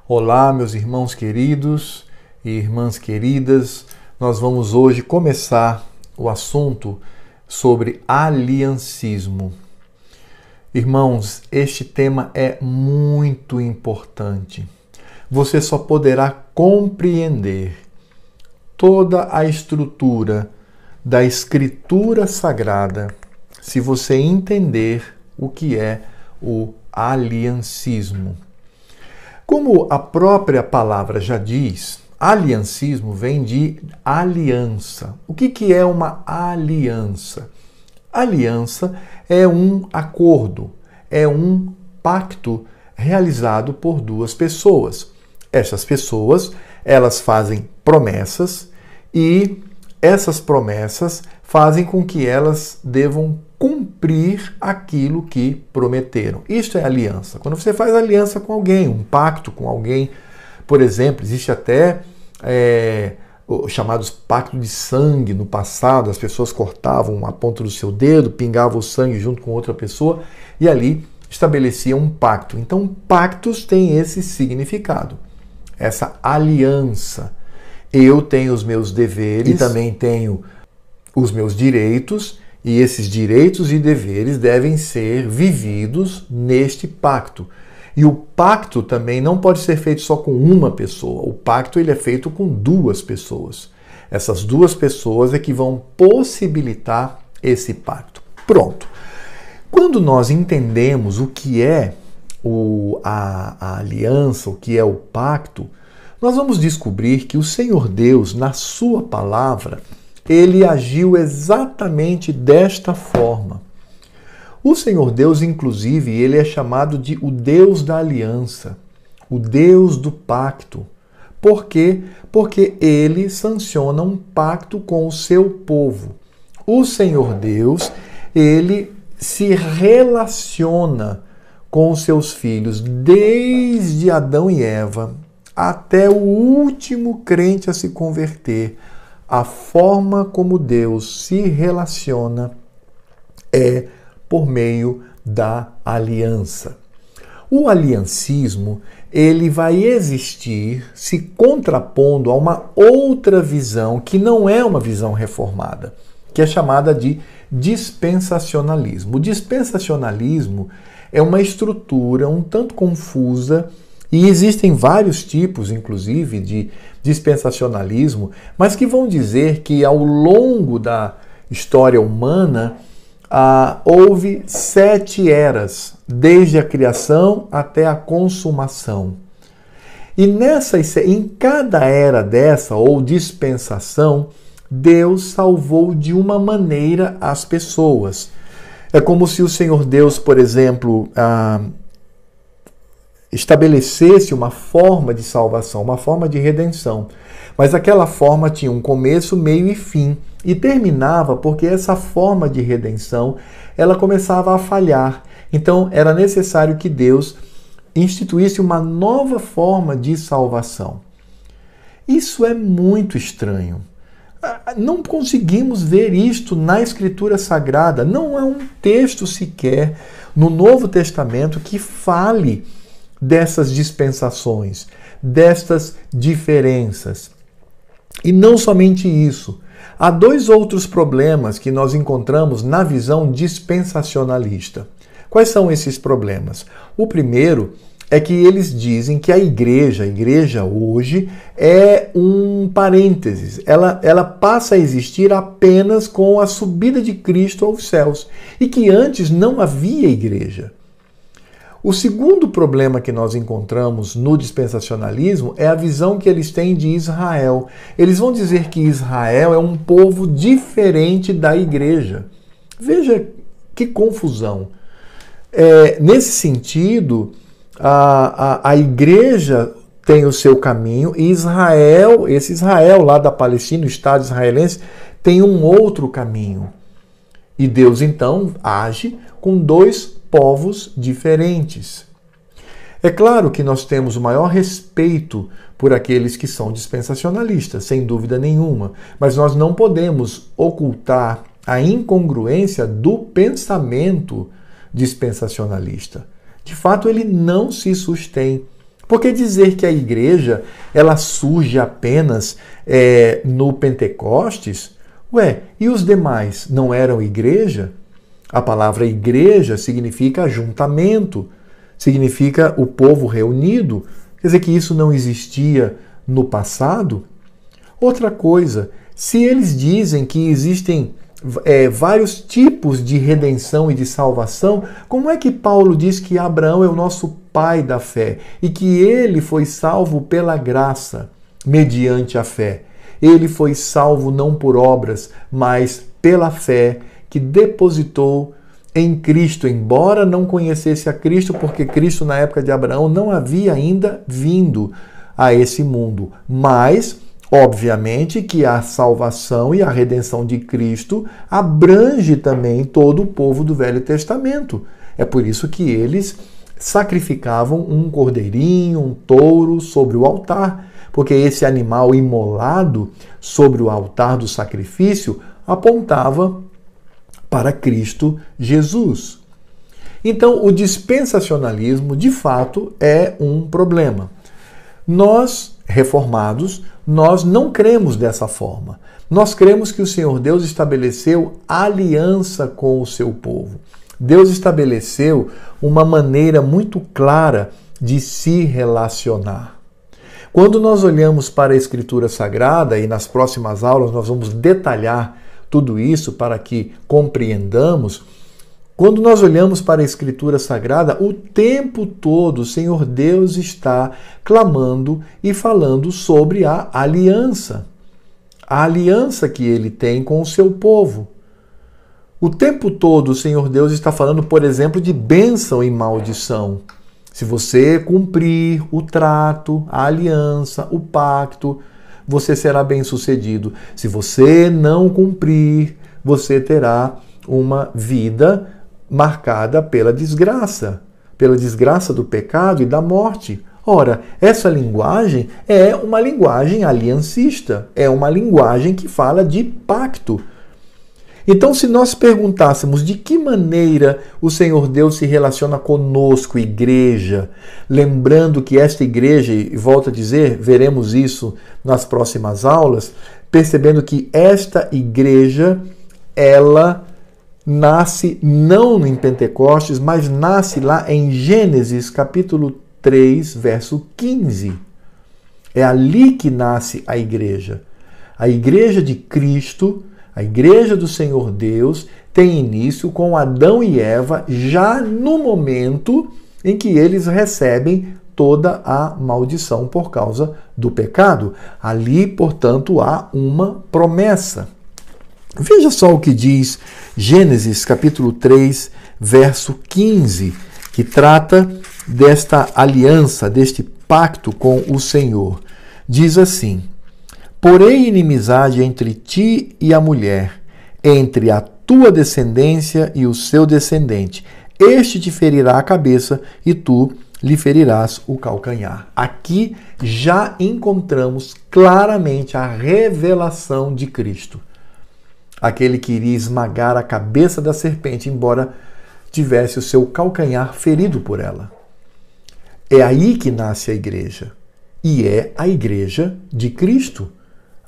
Olá, meus irmãos queridos e irmãs queridas. Nós vamos hoje começar o assunto sobre aliancismo. Irmãos, este tema é muito importante. Você só poderá compreender toda a estrutura da Escritura Sagrada se você entender o que é o aliancismo. Como a própria palavra já diz, aliancismo vem de aliança. O que é uma aliança? Aliança é um acordo, é um pacto realizado por duas pessoas. Essas pessoas, elas fazem promessas e essas promessas fazem com que elas devam cumprir aquilo que prometeram. Isto é aliança. Quando você faz aliança com alguém, um pacto com alguém, por exemplo, existe até os chamados pactos de sangue no passado, as pessoas cortavam a ponta do seu dedo, pingavam o sangue junto com outra pessoa e ali estabeleciam um pacto. Então, pactos têm esse significado, essa aliança. Eu tenho os meus deveres e também tenho os meus direitos, e esses direitos e deveres devem ser vividos neste pacto. E o pacto também não pode ser feito só com uma pessoa. O pacto ele é feito com duas pessoas. Essas duas pessoas é que vão possibilitar esse pacto. Pronto. Quando nós entendemos o que é a aliança, o que é o pacto, nós vamos descobrir que o Senhor Deus, na sua palavra, ele agiu exatamente desta forma. O Senhor Deus, inclusive, ele é chamado de o Deus da aliança, o Deus do pacto. Por quê? Porque ele sanciona um pacto com o seu povo. O Senhor Deus, ele se relaciona com os seus filhos desde Adão e Eva até o último crente a se converter. A forma como Deus se relaciona é por meio da aliança. O aliancismo, ele vai existir se contrapondo a uma outra visão que não é uma visão reformada, que é chamada de dispensacionalismo. O dispensacionalismo é uma estrutura um tanto confusa e existem vários tipos, inclusive, de dispensacionalismo, mas que vão dizer que ao longo da história humana houve 7 eras, desde a criação até a consumação. E em cada era dessa, ou dispensação, Deus salvou de uma maneira as pessoas. É como se o Senhor Deus, por exemplo, estabelecesse uma forma de salvação, uma forma de redenção. Mas aquela forma tinha um começo, meio e fim. E terminava porque essa forma de redenção, ela começava a falhar. Então era necessário que Deus instituísse uma nova forma de salvação. Isso é muito estranho. Não conseguimos ver isto na Escritura Sagrada. Não há um texto sequer no Novo Testamento que fale dessas dispensações, destas diferenças. E não somente isso. Há 2 outros problemas que nós encontramos na visão dispensacionalista. Quais são esses problemas? O primeiro é que eles dizem que a igreja hoje é um parênteses. Ela passa a existir apenas com a subida de Cristo aos céus. E que antes não havia igreja. O segundo problema que nós encontramos no dispensacionalismo é a visão que eles têm de Israel. Eles vão dizer que Israel é um povo diferente da igreja. Veja que confusão. Nesse sentido, a igreja tem o seu caminho e Israel, esse Israel lá da Palestina, o Estado israelense, tem um outro caminho. E Deus então age com 2 povos diferentes. É claro que nós temos o maior respeito por aqueles que são dispensacionalistas, sem dúvida nenhuma, mas nós não podemos ocultar a incongruência do pensamento dispensacionalista. De fato, ele não se sustém. Porque dizer que a igreja ela surge apenas no Pentecostes, e os demais não eram igreja? A palavra igreja significa ajuntamento, significa o povo reunido. Quer dizer que isso não existia no passado? Outra coisa, se eles dizem que existem vários tipos de redenção e de salvação, como é que Paulo diz que Abraão é o nosso pai da fé e que ele foi salvo pela graça, mediante a fé? Ele foi salvo não por obras, mas pela fé que depositou em Cristo, embora não conhecesse a Cristo, porque Cristo na época de Abraão não havia ainda vindo a esse mundo. Mas, obviamente, que a salvação e a redenção de Cristo abrange também todo o povo do Velho Testamento. É por isso que eles sacrificavam um cordeirinho, um touro sobre o altar, porque esse animal imolado sobre o altar do sacrifício apontava para Cristo Jesus. Então, o dispensacionalismo, de fato, é um problema. Nós, reformados, nós não cremos dessa forma. Nós cremos que o Senhor Deus estabeleceu aliança com o seu povo. Deus estabeleceu uma maneira muito clara de se relacionar. Quando nós olhamos para a Escritura Sagrada, e nas próximas aulas nós vamos detalhar tudo isso para que compreendamos, quando nós olhamos para a Escritura Sagrada, o tempo todo o Senhor Deus está clamando e falando sobre a aliança que Ele tem com o seu povo. O tempo todo o Senhor Deus está falando, por exemplo, de bênção e maldição. Se você cumprir o trato, a aliança, o pacto, você será bem-sucedido. Se você não cumprir, você terá uma vida marcada pela desgraça do pecado e da morte. Ora, essa linguagem é uma linguagem aliancista, é uma linguagem que fala de pacto. Então, se nós perguntássemos de que maneira o Senhor Deus se relaciona conosco, igreja, lembrando que esta igreja, e volto a dizer, veremos isso nas próximas aulas, percebendo que esta igreja, ela nasce não em Pentecostes, mas nasce lá em Gênesis capítulo 3, verso 15. É ali que nasce a igreja. A igreja de Cristo, a igreja do Senhor Deus, tem início com Adão e Eva, já no momento em que eles recebem toda a maldição por causa do pecado. Ali, portanto, há uma promessa. Veja só o que diz Gênesis capítulo 3, verso 15, que trata desta aliança, deste pacto com o Senhor. Diz assim: porém inimizade entre ti e a mulher, entre a tua descendência e o seu descendente. Este te ferirá a cabeça e tu lhe ferirás o calcanhar. Aqui já encontramos claramente a revelação de Cristo. Aquele que iria esmagar a cabeça da serpente, embora tivesse o seu calcanhar ferido por ela. É aí que nasce a igreja. E é a igreja de Cristo.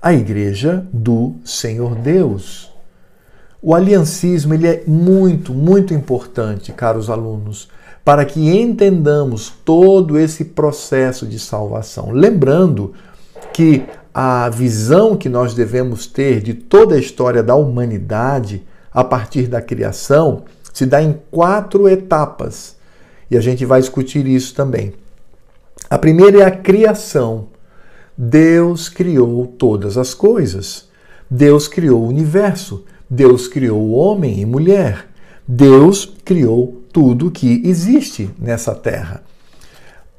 A igreja do Senhor Deus. O aliancismo ele é muito, muito importante, caros alunos, para que entendamos todo esse processo de salvação. Lembrando que a visão que nós devemos ter de toda a história da humanidade, a partir da criação, se dá em 4 etapas. E a gente vai discutir isso também. A primeira é a criação. Deus criou todas as coisas. Deus criou o universo. Deus criou homem e mulher. Deus criou tudo que existe nessa terra.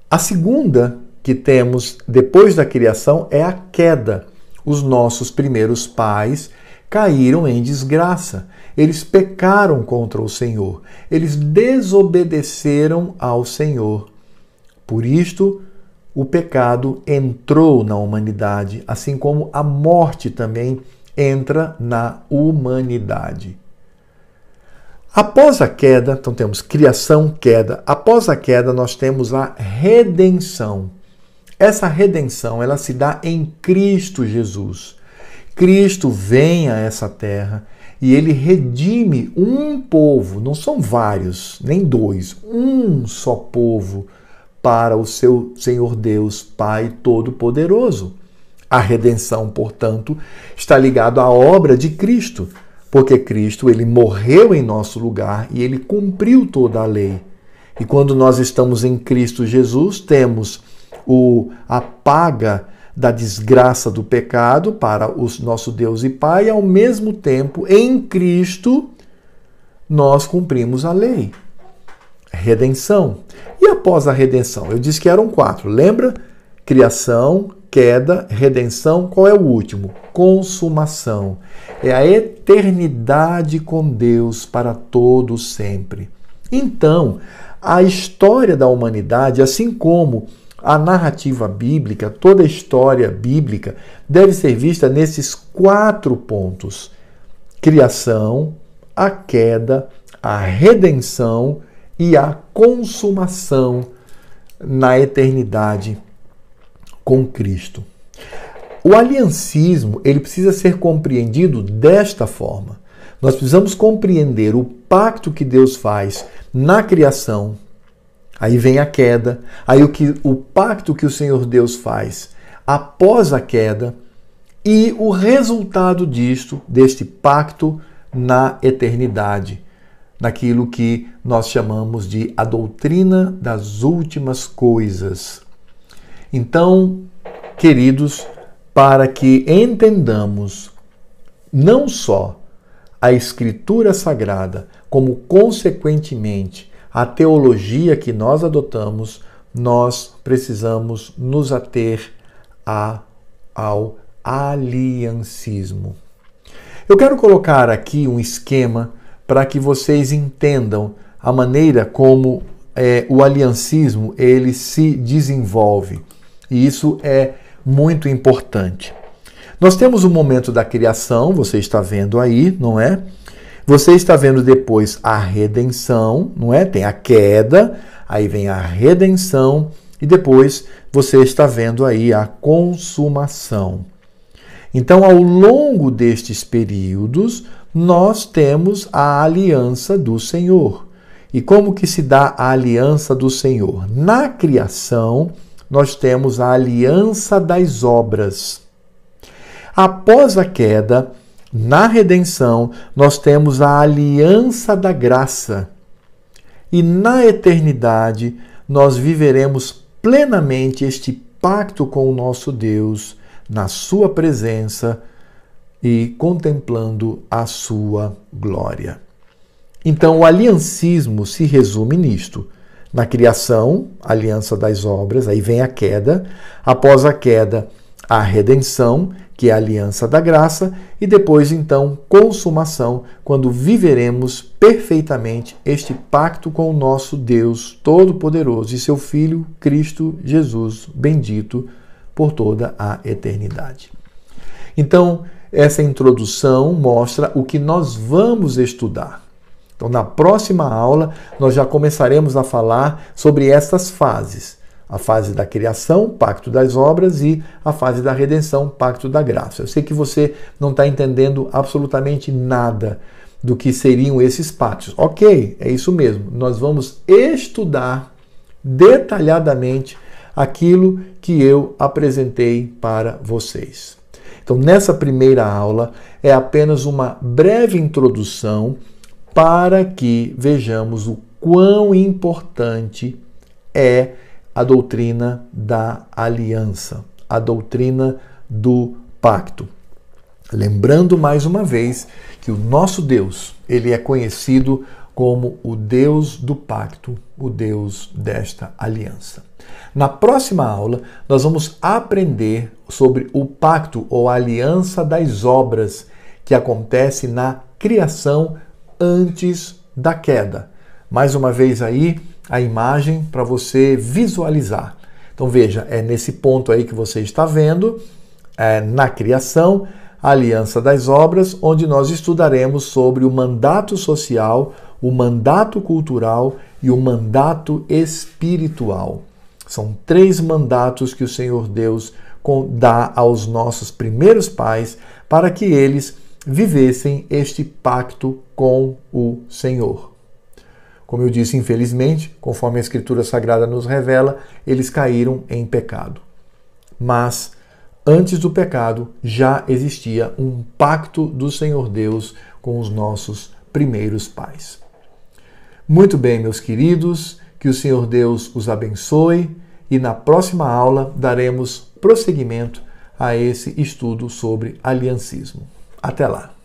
A segunda que temos depois da criação é a queda. Os nossos primeiros pais caíram em desgraça. Eles pecaram contra o Senhor. Eles desobedeceram ao Senhor. Por isto, o pecado entrou na humanidade, assim como a morte também entra na humanidade. Após a queda, então temos criação, queda. Após a queda, nós temos a redenção. Essa redenção, ela se dá em Cristo Jesus. Cristo vem a essa terra e ele redime um povo, não são vários, nem dois, um só povo para o seu Senhor Deus, Pai Todo-Poderoso. A redenção, portanto, está ligada à obra de Cristo, porque Cristo, ele morreu em nosso lugar e ele cumpriu toda a lei. E quando nós estamos em Cristo Jesus, temos a paga da desgraça do pecado para o nosso Deus e Pai, e ao mesmo tempo, em Cristo, nós cumprimos a lei. Redenção. E após a redenção? Eu disse que eram 4. Lembra? Criação, queda, redenção. Qual é o último? Consumação. É a eternidade com Deus para todo sempre. Então, a história da humanidade, assim como a narrativa bíblica, toda a história bíblica, deve ser vista nesses 4 pontos: criação, a queda, a redenção e a consumação na eternidade com Cristo. O aliancismo, ele precisa ser compreendido desta forma. Nós precisamos compreender o pacto que Deus faz na criação. Aí vem a queda, aí o pacto que o Senhor Deus faz após a queda e o resultado deste pacto na eternidade, naquilo que nós chamamos de a doutrina das últimas coisas. Então, queridos, para que entendamos não só a Escritura Sagrada, como consequentemente a teologia que nós adotamos, nós precisamos nos ater ao aliancismo. Eu quero colocar aqui um esquema para que vocês entendam a maneira como o aliancismo ele se desenvolve. E isso é muito importante. Nós temos o momento da criação, você está vendo aí, não é? Você está vendo depois a redenção, não é? Tem a queda, aí vem a redenção e depois você está vendo aí a consumação. Então, ao longo destes períodos, nós temos a aliança do Senhor. E como que se dá a aliança do Senhor? Na criação, nós temos a aliança das obras. Após a queda, na redenção, nós temos a aliança da graça. E na eternidade, nós viveremos plenamente este pacto com o nosso Deus, na sua presença e contemplando a sua glória. Então, o aliancismo se resume nisto. Na criação, aliança das obras, aí vem a queda. Após a queda, a redenção, que é a aliança da graça, e depois, então, consumação, quando viveremos perfeitamente este pacto com o nosso Deus Todo-Poderoso e seu Filho, Cristo Jesus, bendito por toda a eternidade. Então, essa introdução mostra o que nós vamos estudar. Então, na próxima aula, nós já começaremos a falar sobre essas fases. A fase da criação, pacto das obras, e a fase da redenção, pacto da graça. Eu sei que você não está entendendo absolutamente nada do que seriam esses pactos. Ok, é isso mesmo. Nós vamos estudar detalhadamente aquilo que eu apresentei para vocês. Então, nessa primeira aula, é apenas uma breve introdução para que vejamos o quão importante é a doutrina da aliança, a doutrina do pacto. Lembrando mais uma vez que o nosso Deus, ele é conhecido como o Deus do pacto, o Deus desta aliança. Na próxima aula, nós vamos aprender sobre o pacto ou a aliança das obras que acontece na criação antes da queda. Mais uma vez aí, a imagem para você visualizar. Então veja, é nesse ponto aí que você está vendo, na criação, a aliança das obras, onde nós estudaremos sobre o mandato social, o mandato cultural e o mandato espiritual. São 3 mandatos que o Senhor Deus dá aos nossos primeiros pais para que eles vivessem este pacto com o Senhor. Como eu disse, infelizmente, conforme a Escritura Sagrada nos revela, eles caíram em pecado. Mas, antes do pecado, já existia um pacto do Senhor Deus com os nossos primeiros pais. Muito bem, meus queridos, que o Senhor Deus os abençoe e na próxima aula daremos prosseguimento a esse estudo sobre aliancismo. Até lá!